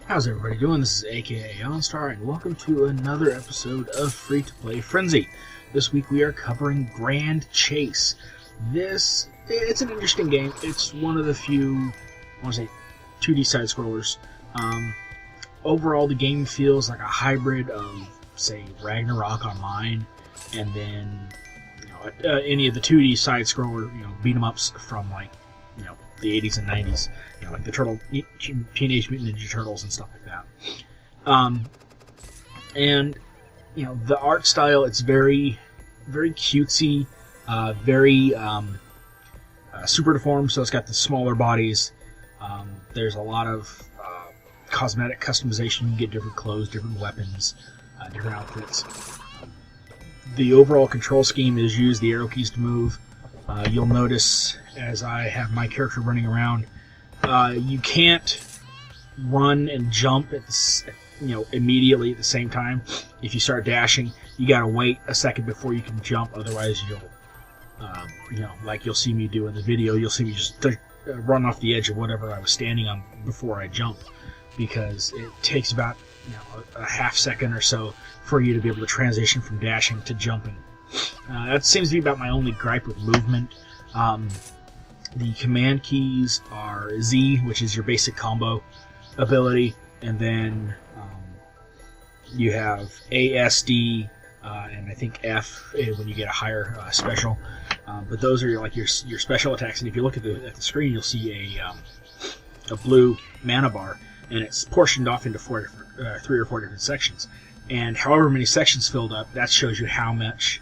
How's everybody doing? This is aka OnStar, and welcome to another episode of Free-to-Play Frenzy. This week we are covering Grand Chase. It's an interesting game. It's one of the few, 2D side-scrollers. Overall, the game feels like a hybrid of, say, Ragnarok Online, and then any of the 2D side-scroller beat-em-ups from the 80s and 90s, like the Teenage Mutant Ninja Turtles and stuff like that. And the art style, it's very, very cutesy, very super deformed. So it's got the smaller bodies. There's a lot of cosmetic customization. You can get different clothes, different weapons, different outfits. The overall control scheme is use the arrow keys to move. You'll notice as I have my character running around, you can't run and jump at immediately at the same time. If you start dashing, you gotta wait a second before you can jump. Otherwise, like you'll see me do in the video, you'll see me just run off the edge of whatever I was standing on before I jump, because it takes about a half second or so for you to be able to transition from dashing to jumping. That seems to be about my only gripe with movement. The command keys are Z, which is your basic combo ability, and then you have A, S, D, and I think F when you get a higher special. But those are your special attacks. And if you look at the screen, you'll see a blue mana bar, and it's portioned off into 3 or 4 different sections. And however many sections filled up, that shows you how much,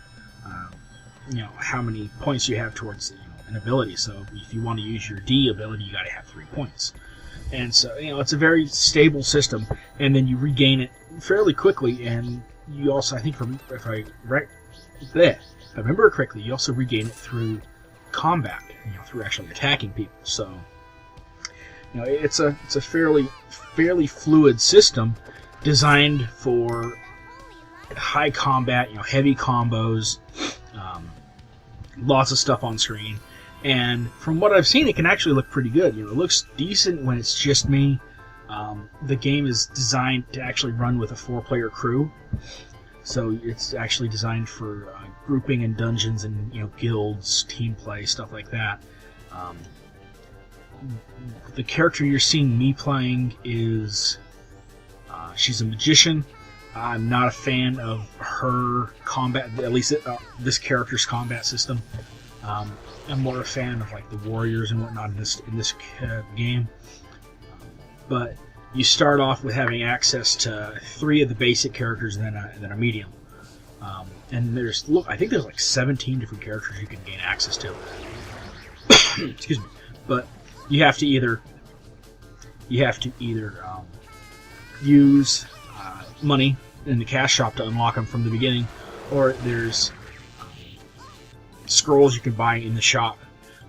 how many points you have towards an ability. So if you want to use your D ability, you got to have 3 points. And so it's a very stable system, and then you regain it fairly quickly. And you also, I think, if I remember correctly, you also regain it through combat, through actually attacking people. So it's a fairly fluid system designed for high combat, heavy combos, lots of stuff on screen. And from what I've seen, it can actually look pretty good. It looks decent when it's just me. The game is designed to actually run with a 4-player crew, so it's actually designed for grouping in dungeons and guilds, team play, stuff like that. The character you're seeing me playing is she's a magician. I'm not a fan of her combat, at least this character's combat system. I'm more a fan of the warriors and whatnot in this game. But you start off with having access to 3 of the basic characters, and then a medium. And I think there's 17 different characters you can gain access to. Excuse me. But you have to either use money in the cash shop to unlock them from the beginning, or there's scrolls you can buy in the shop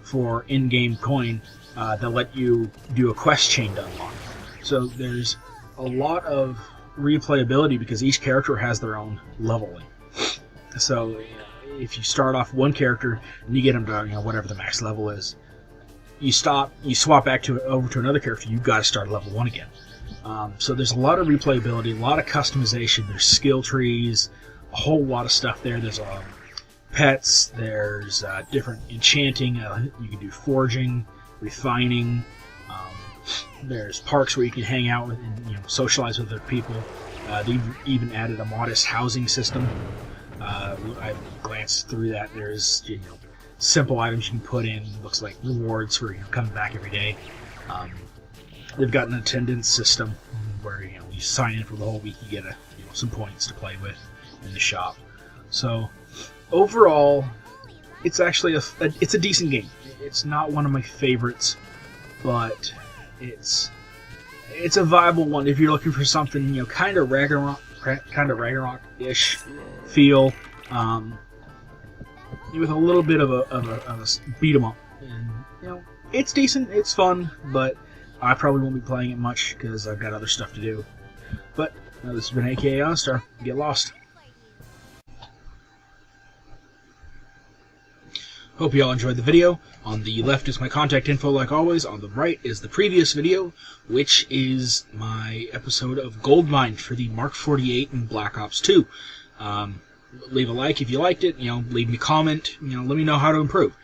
for in-game coin that let you do a quest chain to unlock. So there's a lot of replayability because each character has their own leveling. So if you start off one character and you get them to whatever the max level is, you swap back over to another character, you've got to start at level 1 again. So there's a lot of replayability, a lot of customization. There's skill trees, a whole lot of stuff there. There's pets, there's different enchanting, you can do forging, refining, there's parks where you can hang out with and socialize with other people. They've even added a modest housing system. I've glanced through that. There's simple items you can put in, looks like rewards for coming back every day. They've got an attendance system where you sign in for the whole week, you get some points to play with in the shop. So overall, it's actually it's a decent game. It's not one of my favorites, but it's a viable one if you're looking for something kind of Ragnarok-ish feel, with a little bit of a beat 'em up. And it's decent, it's fun, but I probably won't be playing it much because I've got other stuff to do. But this has been aka OnStar. Get lost. Hope you all enjoyed the video. On the left is my contact info, like always. On the right is the previous video, which is my episode of Goldmine for the Mark 48 in Black Ops 2. Leave a like if you liked it. Leave me a comment. Let me know how to improve.